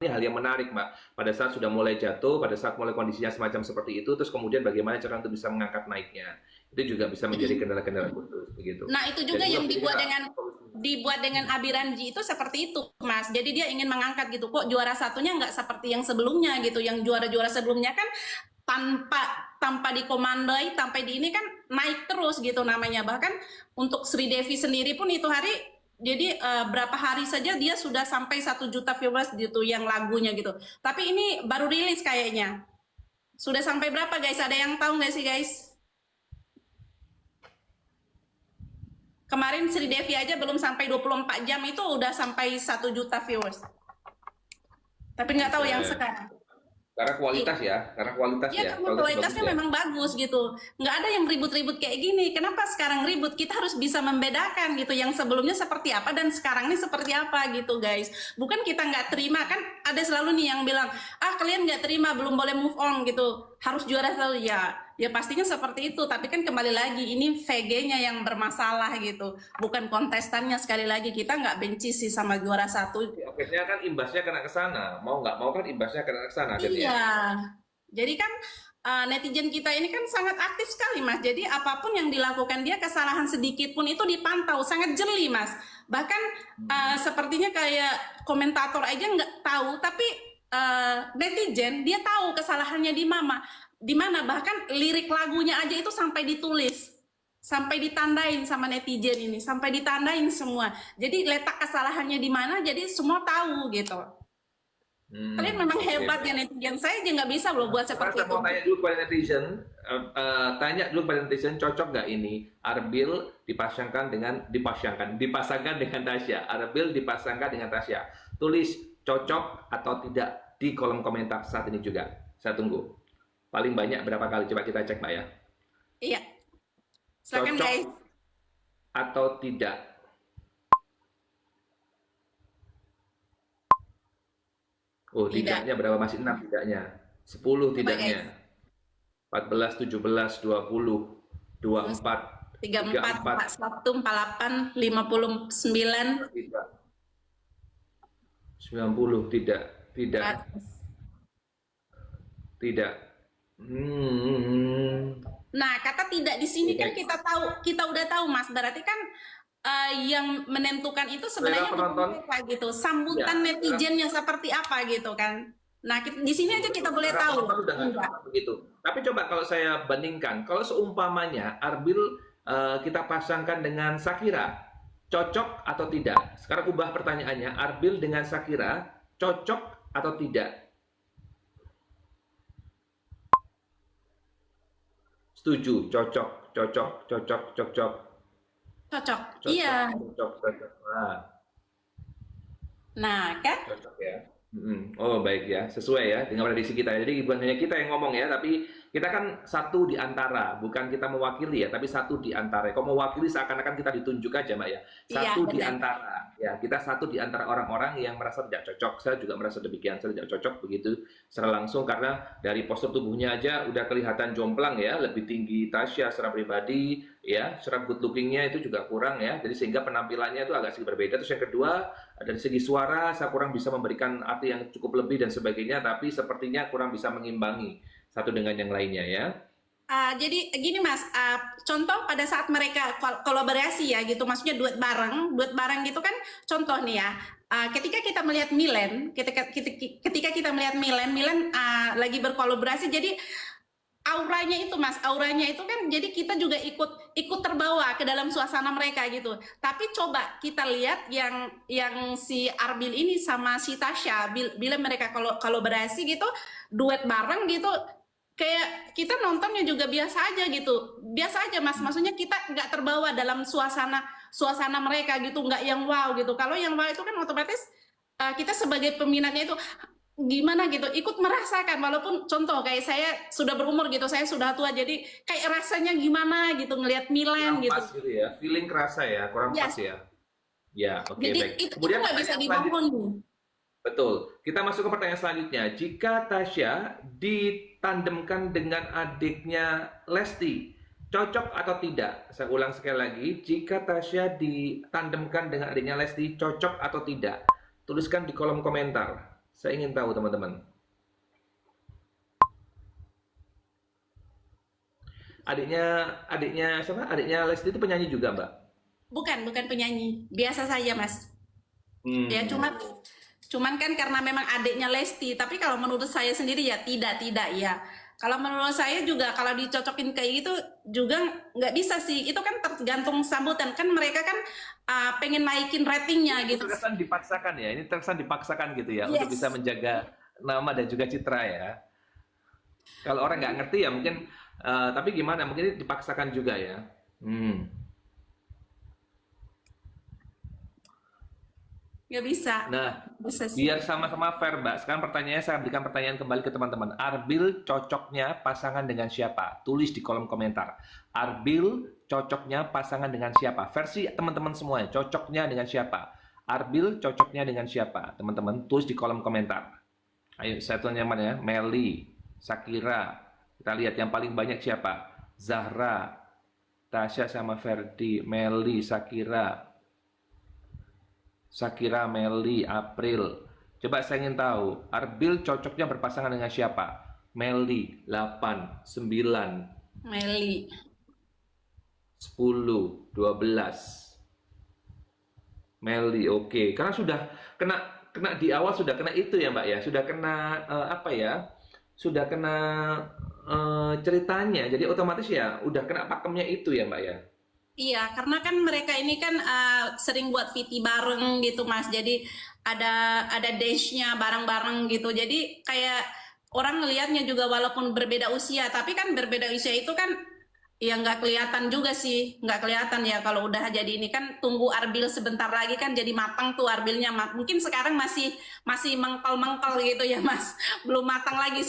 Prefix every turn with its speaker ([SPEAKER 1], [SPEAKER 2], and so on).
[SPEAKER 1] ini hal yang menarik, Mbak. Pada saat sudah mulai jatuh, pada saat mulai kondisinya semacam seperti itu, terus kemudian bagaimana cara untuk bisa mengangkat naiknya. Itu juga bisa menjadi kendala-kendala khusus begitu.
[SPEAKER 2] Nah, itu
[SPEAKER 1] Dan
[SPEAKER 2] juga
[SPEAKER 1] juga
[SPEAKER 2] yang
[SPEAKER 1] kita
[SPEAKER 2] dibuat dengan Abiranji itu seperti itu, Mas. Jadi dia ingin mengangkat gitu. Kok juara satunya nggak seperti yang sebelumnya gitu. Yang juara-juara sebelumnya kan tanpa dikomandoi, sampai di ini kan naik terus gitu namanya. Bahkan untuk Sri Devi sendiri pun itu hari jadi berapa hari saja dia sudah sampai 1 juta viewers gitu yang lagunya gitu. Tapi ini baru rilis kayaknya. Sudah sampai berapa guys? Ada yang tahu nggak sih guys? Kemarin Sri Devi aja belum sampai 24 jam itu udah sampai 1 juta viewers. Tapi nggak tahu yang
[SPEAKER 1] bisa
[SPEAKER 2] sekarang.
[SPEAKER 1] karena
[SPEAKER 2] Iya.
[SPEAKER 1] kualitas ya, karena kualitas
[SPEAKER 2] Iya,
[SPEAKER 1] ya,
[SPEAKER 2] karena
[SPEAKER 1] kualitas bagus
[SPEAKER 2] kualitasnya
[SPEAKER 1] ya.
[SPEAKER 2] memang bagus gitu. Nggak ada yang ribut-ribut kayak gini. Kenapa sekarang ribut? Kita harus bisa membedakan gitu. Yang sebelumnya seperti apa dan sekarang ini seperti apa gitu guys. Bukan kita nggak terima. Kan ada selalu nih yang bilang, ah kalian nggak terima, belum boleh move on gitu. Harus juara selalu. Ya pastinya seperti itu. Tapi kan kembali lagi, ini VG-nya yang bermasalah gitu. Bukan kontestannya sekali lagi. Kita nggak benci sih sama juara satu.
[SPEAKER 1] Ya, akhirnya kan imbasnya kena ke sana, mau nggak mau kan imbasnya kena ke sana akhirnya.
[SPEAKER 2] Iya. Jadi kan netizen kita ini kan sangat aktif sekali Mas. Jadi apapun yang dilakukan dia kesalahan sedikit pun itu dipantau, sangat jeli Mas. Bahkan sepertinya kayak komentator aja nggak tahu, tapi netizen dia tahu kesalahannya di mana. Bahkan lirik lagunya aja itu sampai ditulis, sampai ditandain sama netizen ini, sampai ditandain semua. Jadi letak kesalahannya di mana, jadi semua tahu gitu. Kalian memang
[SPEAKER 1] Oke,
[SPEAKER 2] hebat ya
[SPEAKER 1] baik.
[SPEAKER 2] netizen. Saya aja nggak bisa loh buat
[SPEAKER 1] Sekarang
[SPEAKER 2] seperti
[SPEAKER 1] saya
[SPEAKER 2] itu.
[SPEAKER 1] mau tanya dulu kepada netizen, tanya dulu kepada netizen, cocok nggak ini Arbil dipasangkan dengan Tasya. Arbil dipasangkan dengan Tasya. Tulis cocok atau tidak di kolom komentar saat ini juga. Saya tunggu. Paling banyak berapa kali? Coba kita cek, Mbak ya.
[SPEAKER 2] Iya, silakan
[SPEAKER 1] Cocok
[SPEAKER 2] guys.
[SPEAKER 1] atau tidak? Oh,
[SPEAKER 2] Tidak.
[SPEAKER 1] tidaknya berapa? Masih 6 tidaknya. 10
[SPEAKER 2] Coba guys.
[SPEAKER 1] tidaknya. 14, 17, 20,
[SPEAKER 2] Terus
[SPEAKER 1] 24,
[SPEAKER 2] 34,
[SPEAKER 1] 34,
[SPEAKER 2] 41, 48, 59,
[SPEAKER 1] tidak. 90, tidak. Tidak.
[SPEAKER 2] 100.
[SPEAKER 1] Tidak. Hmm.
[SPEAKER 2] Nah, kata tidak di sini kan
[SPEAKER 1] Oke.
[SPEAKER 2] kita udah tahu Mas. Berarti kan yang menentukan itu
[SPEAKER 1] Selera
[SPEAKER 2] sebenarnya bukan
[SPEAKER 1] penonton?
[SPEAKER 2] mereka gitu.
[SPEAKER 1] Ya.
[SPEAKER 2] Sambutan netizennya seperti apa gitu kan. Nah, di sini aja kita boleh
[SPEAKER 1] Selera
[SPEAKER 2] tahu.
[SPEAKER 1] penonton udah nggak
[SPEAKER 2] Enggak.
[SPEAKER 1] cocok begitu. Tapi coba kalau saya bandingkan, kalau seumpamanya Arbil kita pasangkan dengan Shakira, cocok atau tidak? Sekarang ubah pertanyaannya, Arbil dengan Shakira, cocok atau tidak? Setuju, cocok, cocok, cocok, cocok,
[SPEAKER 2] Cocok.
[SPEAKER 1] cocok,
[SPEAKER 2] Iya.
[SPEAKER 1] cocok, cocok. Nah,
[SPEAKER 2] Nah, kan?
[SPEAKER 1] cocok ya. Oh baik ya, sesuai ya dengan prediksi kita. Jadi bukan hanya kita yang ngomong ya, tapi kita kan satu di antara, bukan kita mewakili ya, tapi satu di antara. Kalau mewakili seakan-akan kita ditunjuk aja, Mbak ya.
[SPEAKER 2] Iya,
[SPEAKER 1] Satu di
[SPEAKER 2] benar.
[SPEAKER 1] antara, ya kita satu di antara orang-orang yang merasa tidak cocok. Saya juga merasa demikian, saya tidak cocok begitu secara langsung karena dari postur tubuhnya aja udah kelihatan jomplang ya, lebih tinggi Tasya secara pribadi, ya, secara good lookingnya itu juga kurang ya. Jadi sehingga penampilannya itu agak sedikit berbeda. Terus yang kedua dari segi suara saya kurang bisa memberikan arti yang cukup lebih dan sebagainya, tapi sepertinya kurang bisa mengimbangi satu dengan yang lainnya ya.
[SPEAKER 2] Jadi gini Mas, contoh pada saat mereka kolaborasi ya gitu, maksudnya duet bareng gitu kan, contoh nih ya, ketika kita melihat ketika kita melihat Milen lagi berkolaborasi, jadi auranya itu Mas, auranya itu kan, jadi kita juga ikut terbawa ke dalam suasana mereka gitu. Tapi coba kita lihat yang si Arbil ini sama si Tasya, bila mereka kolaborasi gitu, duet bareng gitu, kayak kita nontonnya juga biasa aja gitu, biasa aja Mas, maksudnya kita nggak terbawa dalam suasana mereka gitu, nggak yang wow gitu. Kalau yang wow itu kan otomatis kita sebagai peminatnya itu gimana gitu, ikut merasakan, walaupun contoh kayak saya sudah berumur gitu, saya sudah tua, jadi kayak rasanya gimana gitu ngelihat Milan
[SPEAKER 1] Kurang
[SPEAKER 2] gitu.
[SPEAKER 1] pas gitu ya, feeling kerasa ya, kurang
[SPEAKER 2] Ya,
[SPEAKER 1] pas ya. Ya, oke
[SPEAKER 2] jadi
[SPEAKER 1] baik.
[SPEAKER 2] itu
[SPEAKER 1] Kemudian
[SPEAKER 2] nggak bisa
[SPEAKER 1] pertanyaan selanjutnya.
[SPEAKER 2] dibohong.
[SPEAKER 1] Betul. Kita masuk ke pertanyaan selanjutnya. Jika Tasya ditandemkan dengan adiknya Lesti, cocok atau tidak? Saya ulang sekali lagi. Jika Tasya ditandemkan dengan adiknya Lesti, cocok atau tidak? Tuliskan di kolom komentar. Saya ingin tahu teman-teman. Adiknya siapa? Adiknya Lesti itu penyanyi juga, Mbak?
[SPEAKER 2] Bukan, bukan penyanyi. Biasa saja, Mas. Ya,
[SPEAKER 1] Hmm.
[SPEAKER 2] cuman kan karena memang adiknya Lesti, tapi kalau menurut saya sendiri ya tidak ya. Kalau menurut saya juga kalau dicocokin kayak gitu juga nggak bisa sih. Itu kan tergantung sambutan kan mereka kan pengen naikin ratingnya
[SPEAKER 1] Ini
[SPEAKER 2] gitu.
[SPEAKER 1] terkesan dipaksakan ya. Ini terkesan dipaksakan gitu ya untuk bisa
[SPEAKER 2] Yes.
[SPEAKER 1] menjaga nama dan juga citra ya. Kalau orang nggak ngerti ya mungkin, tapi gimana? Mungkin ini dipaksakan juga ya. Hmm.
[SPEAKER 2] Nggak bisa.
[SPEAKER 1] Nah,
[SPEAKER 2] Bisa sih.
[SPEAKER 1] biar sama-sama fair, Mbak. Sekarang pertanyaannya saya berikan pertanyaan kembali ke teman-teman. Arbil cocoknya pasangan dengan siapa? Tulis di kolom komentar. Arbil cocoknya pasangan dengan siapa? Versi teman-teman semuanya, cocoknya dengan siapa? Arbil cocoknya dengan siapa? Teman-teman tulis di kolom komentar. Ayo, satu nyaman ya. Meli, Sakira. Kita lihat yang paling banyak siapa? Zahra, Tasya sama Ferdi, Meli, Sakira, Meli, April. Coba saya ingin tahu, Arbil cocoknya berpasangan dengan siapa? Meli, 8, 9,
[SPEAKER 2] Meli.
[SPEAKER 1] 10, 12. Meli, oke. Karena sudah kena kena di awal sudah kena itu ya, Mbak ya. Sudah kena apa ya? Sudah kena ceritanya. Jadi otomatis ya udah kena pakemnya itu ya, Mbak ya.
[SPEAKER 2] Iya, karena kan mereka ini kan sering buat VT bareng gitu, Mas. Jadi ada dash-nya bareng-bareng gitu. Jadi kayak orang ngelihatnya juga walaupun berbeda usia, tapi kan berbeda usia itu kan ya nggak kelihatan juga sih, nggak kelihatan ya kalau udah jadi ini kan tunggu Arbil sebentar lagi kan jadi matang tuh Arbilnya. Mungkin sekarang masih masih mengkal-mengkal gitu ya, Mas. Belum matang lagi.